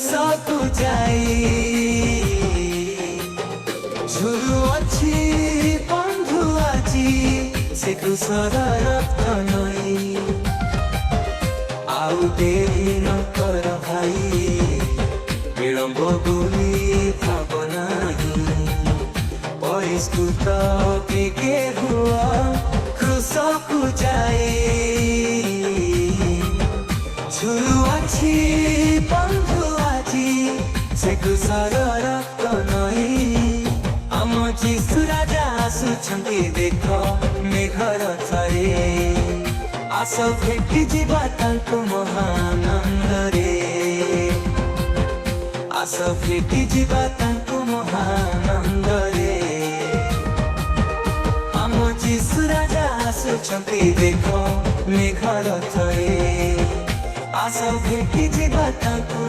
କୃଷକୁ ଯାଇ ଝୁରୁଅଛି ବନ୍ଧୁ ଆଜି ସେ କୃଷର ରକ୍ତ ନଈ। ଆଉ ଡେରି ନ କର ଭାଇ ବିଳମ୍ବ ବୋଲି ଭାବ ନାହିଁ। ପରିଷ୍କୃତ ଟିକେ ହୁଅ କୃଷକୁ ଯାଇ ଝୁରୁଅଛି ବନ୍ଧୁ ଆଜି ସେ କୃଷର ରକ୍ତ ନଈ। ଆମ ଯୀଶୁ ରାଜା ଆସୁଛନ୍ତି ଦେଖ ମେଘର ଥରେ। ଆସ ଭେଟି ଯିବା ତାଙ୍କୁ ମହାନନ୍ଦରେ। ଆସ ଭେଟି ଯିବା ତାଙ୍କୁ ମହାନନ୍ଦରେ। ଆମ ଯୀଶୁ ରାଜା ଆସୁଛନ୍ତି ଦେଖ ମେଘର ଥରେ। ଆସ ଭେଟି ଯିବା ତାଙ୍କୁ